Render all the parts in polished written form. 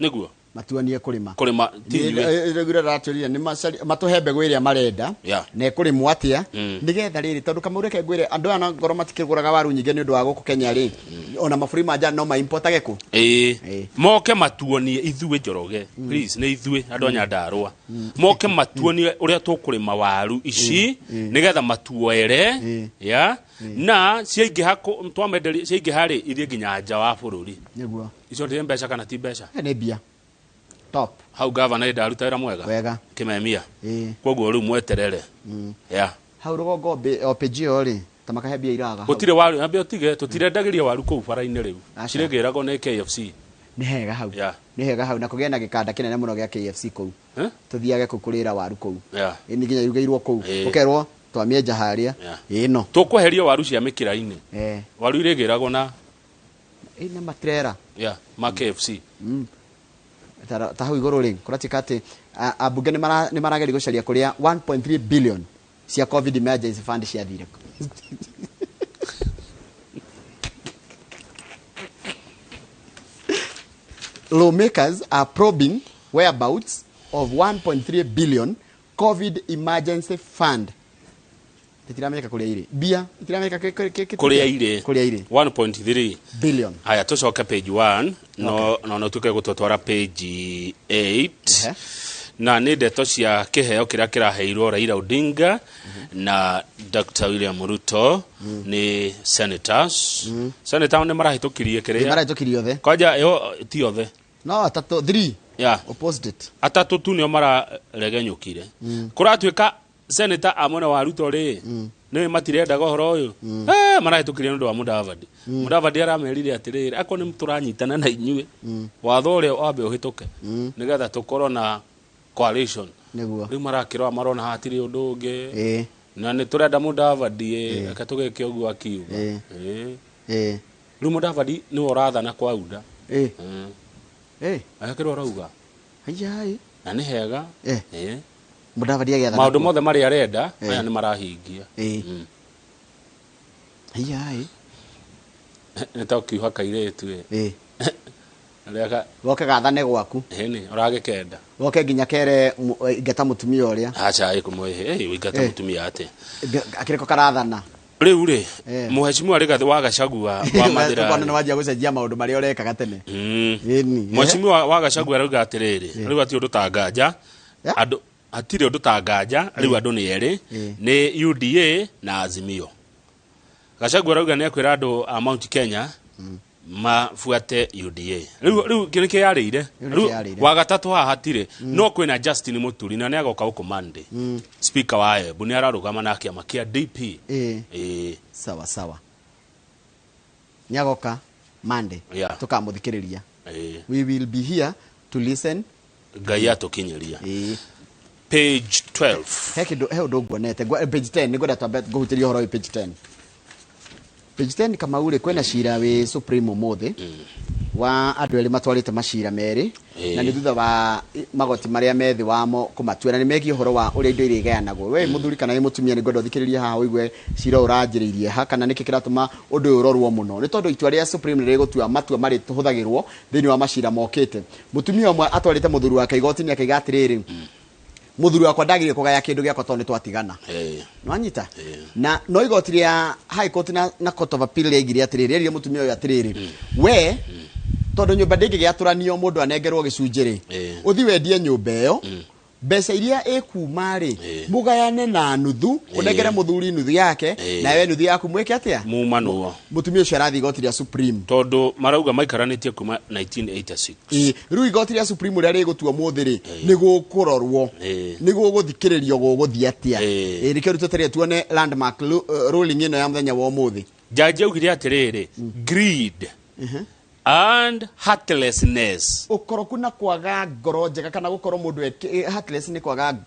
niguo matuanie kurima tinywe ratũria ni matuhe mbegũ ĩrĩa marenda na ĩkũrĩmwo atĩa nigetha rĩrĩ tondũ kamũreke ngwĩre andũ ana ngoro matikĩgũraga waru nyingĩ nĩ ũndũ wa gũkũ Kenya rĩ ona mabũrũri ma nja no maimportage kũ moke matuonie ithuĩ Njoroge please nĩ ithuĩ andũ a Nyandarũa moke matuonie ũrĩa tũkũrĩma waru ici nigetha matuoere na ciaingĩha twamenderia ciaingĩha rĩ irie nginya nja wa bũrũri nĩguo icio nĩ mbeca kana ti mbeca nĩ mbia top hau governor ndaruta wĩra mwega kimemia koguo rĩu mweterere hau rũgongo opejio rĩ ta makahe mbia iraga gũtirĩ waru ambe otige tũtirendagĩria waru kũu bara-inĩ rĩu cirĩgĩragwo nĩ KFC nĩ hega hau na kũgĩa na gĩkanda kĩnene mũno gĩa KFC kũu tũthiage kũu kũrĩra waru kũu nĩ nginya irugĩirwo kũu ũkerwo twamĩenja harĩa ĩno tũkweheria waru cia mĩkĩra-inĩ waru irĩgĩragwo na matrera ma KFC ta hau igũrũ rĩ kũratika atĩ ambunge nĩ marageria gũcaria kũrĩa 1.3 billion cia COVID emergency fund ciathire lawmakers are probing whereabouts of 1.3 billion COVID emergency fund. Titirameka kuria ire. Bia, titirameka kuria ire. 1.3 billion. Haya tucoka page 1 no tuke gutotwara page 8. Na nĩ ndeto cia kĩheo kĩrĩa kĩraheirwo Raila Odinga na Dr. William Ruto ni senators. Senators nĩ marahĩtũkirie kĩrĩa. Marahĩtũkirie othe. Kwanja yo ti othe. No, atatũ 3. Opposed it. Atatũ tu nĩo mararegenyũkire. Kũratuĩka senator amwe wa Ruto rĩ nĩ matirendaga ũhoro ũyũ. Marahĩtũkirie nĩ ũndũ wa Mudavadi. Mudavadi aramerire atĩrĩrĩ ako nĩ tũranyitana na inyuĩ. Watho ũrĩa wambe ũhĩtũke. Nĩgetha tũkorwo na coalition niguo rĩu marakĩrwo marona hatirĩ ũndũ ũngĩ na nĩ tũrenda Mudavadi reke tũgeke ũguo akiuga rĩu Mudavadi nĩ ũrathana kwa UDA akĩrwo arauga ayai na nĩ hega Mudavadi agĩathana maũndũ mothe marĩa arenda aya nĩ marahingia ayai nĩ ta ũkiuga kairĩtu woke gathane gwaku nĩ ũragĩkenda woke nginya kere ngeta mutumia ũrĩa acha ĩkũmũhe wĩingata mutumia ate akĩrĩko karathana rĩu rĩ mũheshimiwa Rigathĩ wa Gachagua wa Mathira kwa nĩ wajia gũcenjia maũndũ marĩa ũrekaga tene mũheshimiwa wa Gachagua rauga atĩrĩrĩ rĩu ati ũndũ ta nganja andũ atirĩ ũndũ ta nganja rĩu andũ nĩ erĩ nĩ UDA na Azimio Gachagua rauga nĩ akwĩra andũ a Mount Kenya mafuate UDA rĩu kĩrĩkĩ yarĩire rĩu wa gatatũ haha hatirĩ no kwĩna Justin Muturi na nĩ agoka gũkũ Monday speaker wa Embu nĩ ararũgama na kĩama kĩa DP sawa sawa nĩ agoka Monday tũkamũthikĩrĩria we will be here to listen Ngai atũkinyĩria page 12 he ũndũ nguonete page 10 nĩ ngwenda twambe ngũhutĩria ũhoro page 10 page 10 kama ule kwena cira we Supreme Mothe wa andũ erĩ matwarĩte macira merĩ na nĩ thutha wa magoti marĩa methi wamo kũmatua na nĩ megie ũhoro wa ũrĩa indo irĩgayanagwo we mũthuri kana nĩ mũtumia nĩ ngwenda thikĩrĩria haha ũigue cira ũranjĩrĩirie ha kana nĩkĩ kĩratũma ũndũ ũyũ ũrorwo mũno nĩ tondũ itua rĩa Supreme nĩ rĩgũtua matua marĩ tũhũthagĩrwo thĩinĩ wa macira mokĩte mũtumia ũmwe atwarĩte mũthuri wake igoti-inĩ akaiga atĩrĩrĩ mũthuri wakwa ndagire kũgaya kĩndũ gĩakwa tondũ nĩ twatigana no anyita na no igoti rĩa High Court na Court of Appeal rĩgire atĩrĩrĩ rĩrĩa mũtumia ũyũ atĩrĩrĩ we tondũ nyũmba ndĩngĩgĩatũranio mũndũ anengerwo gĩcunjĩ rĩ ũthi wendie nyũmba ĩyo mbeca iria ĩkuma rĩ mũgayane na nuthu ũnengere mũthuri nuthu yake na we nuthu yaku mwĩke atĩa mumanuo mũtumia ũcio arathi igoti rĩa Supreme tondũ marauga maikaranĩtie kuma 1986 rĩu igoti rĩa Supreme ũrĩa rĩgũtua mũthĩ rĩ nĩ gũkũrorwo nĩ gũgũthikĩrĩrio gũgũthiĩ atĩa rĩkĩo rĩtwetereire tuone landmark ruling ĩno ya mũthenya wa ũmũthĩ jaji augire atĩrĩrĩ greed and heartlessness ukoroku na kwaga ngoro njega kana gukorwo mundu heartless ni kwaga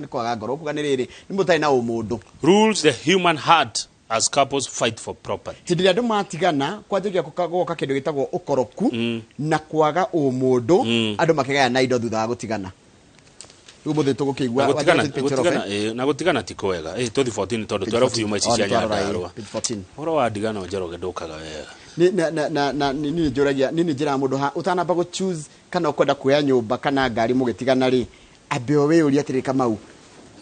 ni kwaga ngoro kuga ni riri ni mutai na umundu rules the human heart as couples fight for property tidira andu matigana kwanjagia guka kindu gitagwo ukoroku na kwaga umundu andu makigaya na indo thutha wa gutigana umuthe tugukigwa na gutigana ti kwega tuthi 14 tondu 12 yuma ici cia Nyandarũa horo wa ndigano Njoroge ndukaga wega nini njuragia nini njira mundu ha utanamba go choose kana ukwenda kuya nyumba kana ngari mugitigana ri abeo we uri atiri Kamau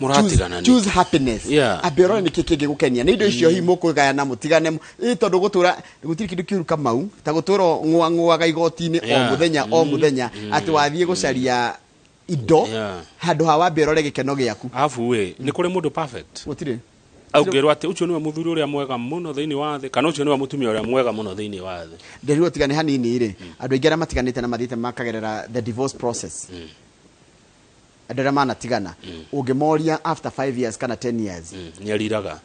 muratigana ni choose happiness abero ni kikige gukenia ni indo icio himo kugaya na mutigane tondu gutura gutiri kindu kiuru Kamau ta gutura ngwa igoti-ini o muthenya ati wathie gucaria indo handu ha wambirore gikeno giaku afu we ni kuri mundu perfect gutiri augirwo ati ucio niwe muthuri uria mwega muno thiini wa thi kana ucio niwe mutumia uria mwega muno thiini wa thi nderirwo tigane hanini ri andu aingĩ matiganite na mathite makagerera the divorce process andũ manatigana ũngĩmoria after 5 years kana 10 years ni ariraga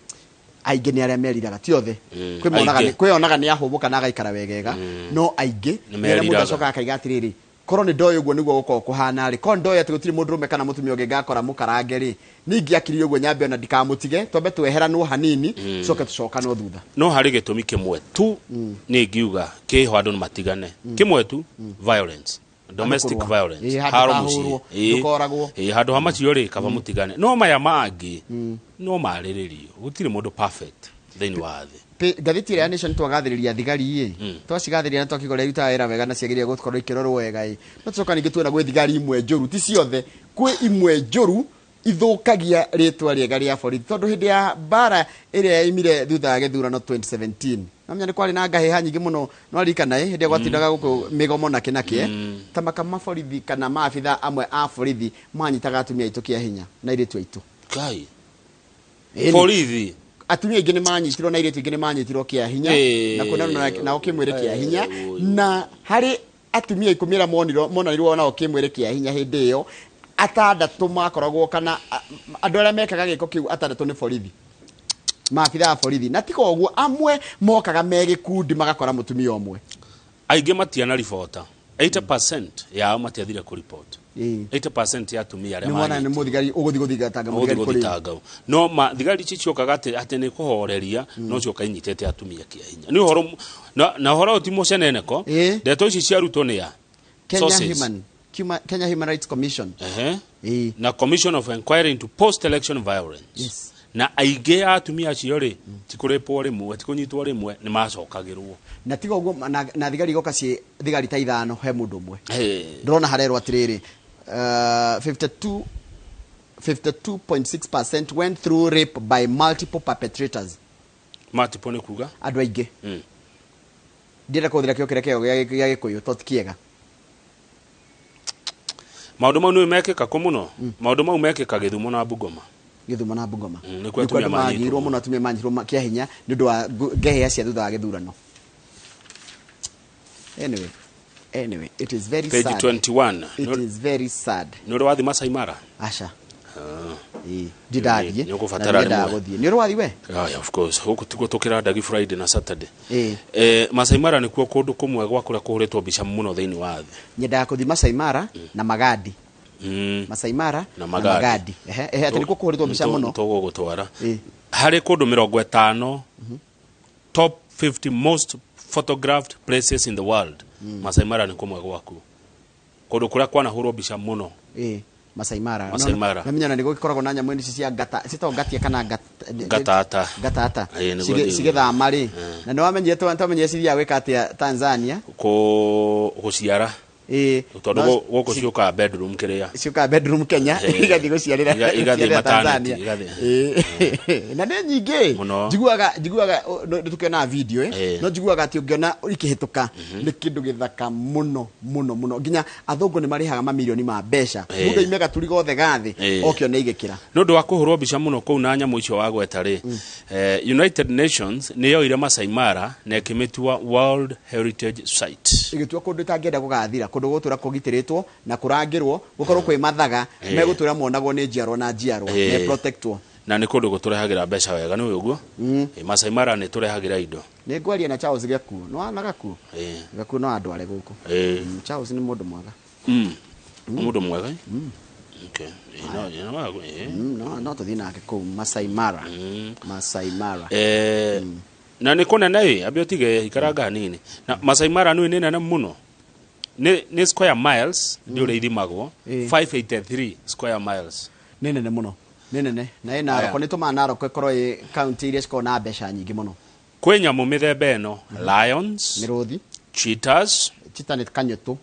aingĩ nĩ arĩa meriraga ti othe kwĩonaga nĩ ahũbũka na agaikara wegega no aingĩ nĩ arĩa mũndũ acoka akaiga atĩrĩrĩ korwo nĩ ndoĩ ũguo nĩguo gũkorwo kũhana rĩ korwo ndoĩ atĩ gũtirĩ mũndũ rũme kana mũtumia ũngĩ ngakora mũkarange rĩ ningĩ akiri ũguo nyambe ona ndikamũtige twambe tweheranwo hanini coke tũcokanwo thutha no harĩ gĩtũmi kĩmwe tu nĩ ngiuga kĩho andũ matigane kĩmwe tu violence domestic violence handu hamacio ri kaba mutigane no maya mangi no marĩrĩrio gutire mundu perfect thĩinĩ wa thĩ ngathĩti ya Nation twagathĩrĩria thigari twacigathĩrĩria na twakigore ruta wĩra wega na ciagĩrĩire gũkorwo ikĩrorwo wega no tũcoka ningĩ tuona gwĩ thigari imwe njũru ti ciothe kwĩ imwe njũru ithukagia rĩtwa rĩega rĩa borithi tondu hindi ya bara ĩrĩa yaimire thutha wa gĩthurano 2017 namenya nĩ kwari na ngaheha nyingĩ mũno no arikana hindi gwatindaga gũkũ migomo na kĩnake ta makama borithi kana maabitha amwe a borithi manyitaga atumia aitũ kĩa hinya na airĩtu aitũ kai borithi atumia aingĩ nĩ manyitirwo na airĩtu aingĩ nĩ manyitirwo kĩa hinya na kuonana nao kĩmwĩrĩ kĩa hinya na harĩ atumia 10 monanirwo nao kĩmwĩrĩ kĩa hinya hindi ĩyo atandatũ makoragwo kana andũ arĩa mekaga gĩko kĩu atandatũ nĩ borithi maabitha a borithi na tiga ũguo amwe mokaga megĩkundi magakora mũtumia ũmwe aingĩ matiana ribota 80% yao matiathire ku report 80% ya atumia arĩa mwana nĩ mũthigari ũgũthigatanga mũthigari kũrĩ no ma thigari ciciokaga atĩ nĩ kũhoreria no cioka inyitete atumia kĩa hinya nĩ ũhoro na ũhoro ũtimoceneneko ndeto ici ciarutwo nĩ ya Kenya Human Rights Commission na Commission of Inquiry into Post-Election Violence na aingĩ atumia acio rĩ tikũrĩpwo rĩmwe tikũnyitwo rĩmwe nĩ macokagĩrwo na tiga ũguo na thigari igoka ciĩ thigari ta ithano he mũndũ ũmwe ndĩrona harerwo atĩrĩrĩ 52.6% went through rape by multiple perpetrators multiple nĩ kuga andũ aingĩ ndĩrenda kũhũthĩra kĩo kĩrĩa kĩao gĩa Gĩkũyũ to ti kĩega maũndũ mau nĩ mekĩka kũ mũno maũndũ mau mekĩka Gĩthumo na Bungoma nĩ kwa atumia manyirwo mũno atumia manyirwo kĩa hinya nĩ ũndũ wa ngehĩa cia thutha wa gĩthurano anyway it is very sad page 21 it is very sad nĩ ũrĩ wathi Masai Mara aca ndidathie nĩ ũgũbatara gũthiĩ nĩ ũrĩ wathi we of course huko tiguo tũkĩra ndagi Friday na Saturday Masai Mara nĩ kuo kũndũ kũmwe gwa kũrĩa kũhũrĩtwo mbica mũno thĩinĩ wa thĩ nyendaga gũthiĩ Masai Mara na Magadi Masai Mara na Magadi atĩ nĩ kuo kũhũrĩtwo mbica mũno tũgũgũtwara harĩ kũndũ 50 top 50 most photographed places in the world Masai Mara nĩ kũmwe gwaku kũndũ kũrĩa kwanahũrwo mbica mũno Masai Mara na menya nĩ gũkoragwo na nyamũ ici cia ngata citagwo ngatia kana gatata cigĩthama rĩ na nĩ wamenyire twamenyire cithiaga gwĩka atĩa Tanzania gũciara tondũ gũkũ ciũka bedroom Kenya igathiĩ gũciarĩra Tanzania na nĩ nyingĩ njiguaga tũkĩona video no njiguaga atĩ ũngĩona ikĩhĩtũka nĩ kĩndũ gĩthaka mũno nginya athũngũ nĩ marĩhaga mamirioni ma mbeca mũndũ imega turi gothe gathĩ okĩo nĩ igĩkĩra nĩ ũndũ wa kũhũrwo mbica mũno kũu na nyamũ icio wagweta rĩ United Nations nĩ yoire Masai Mara na ĩkĩmĩtua World Heritage Site igĩtua kũndũ itangĩenda gũgathira kũndũ gũtũra kũgitĩrĩtwo na kũrangĩrwo gũkorwo kwĩ mathaga megũtũra monagwo nĩ njiarwa na me protectwo na nĩ kũndũ gũtũrehagĩra mbeca wega nĩ ũguo Masai Mara nĩ tũrehagĩra indo nĩ ngwaria na Charles Gakuo no ana Gakuo no andũ arĩa gũkũ Charles nĩ mũndũ mwega mũndũ mwega okay no tũthiĩ nake kũu Masai Mara na nĩ kũnene ambia ũtige ikaranga hanini na Masai Mara nĩ nene mũno nĩ square miles nĩ ũrĩa ithimagwo 583 square miles nĩ nene mũno nĩ nene na Narok nĩ tũma Narok ĩkorwo ĩ county iria cikoragwo na mbeca nyingĩ mũno Kwe nyamu mithemba eno: lions, miruthi, cheetahs, cheetah ni kanyotu,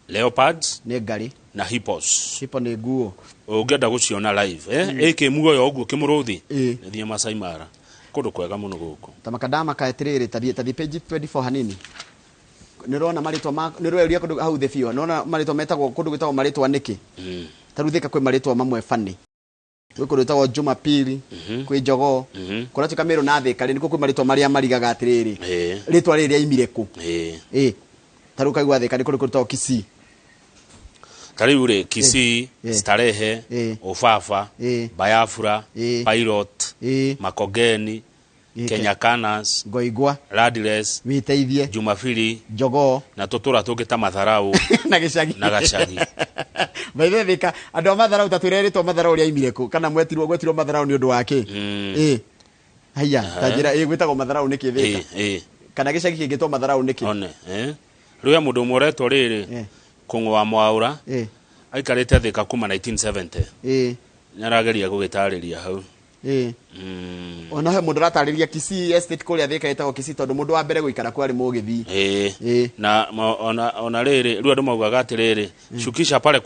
leopards, ni ngari, na hippos. hippo ni nguo. Ungienda guciona live eke muoyo oguo kimuruthi thie Masai Mara kundu kwega muno guku. Tamakadama ka etiriri tathi page 24 hanini. Nirona maritwa ma nirweria kundu hau the fio. Nona maritwa metagwo kundu gwitagwo maritwa niki. Taruthika kwi maritwa mamwe fani. Gwi kundu gwitagwo Jumapili, kwi Jogoo. Kura tukamiro na thika niko kwi maritwa maria marigaga atiriri. Ritwa riri aimire ku. Taruka igwa thika niko gwitagwo Kisii. Kariure Kisii, Starehe, Ofafa, Bayafura, Pilot, Makogeni, Kenya Canas, Ngoigwa, Radless, Witeithie, Jumapili, Jogoo na tutura tugita Matharau na Gicagi. Baithe thika andu Matharau tatwireritwo Matharau ria imire ku kana gwetirwo Matharau ni undu wake. Haya tajira gwitagwo Matharau niki thika. Kana Gicagi kingitwo Matharau niki. One riu mundu moretwo riri Kung'u wa Mwaura aikarite thika kuma 1970 narageria gugitariria hau. Ona he mundu ratariria Kisii estate kuria thika itagwo Kisii tondu mundu wa mbere guikara kwari mugithi. Na ona riri riu andu maugaga atiriri shukisha pale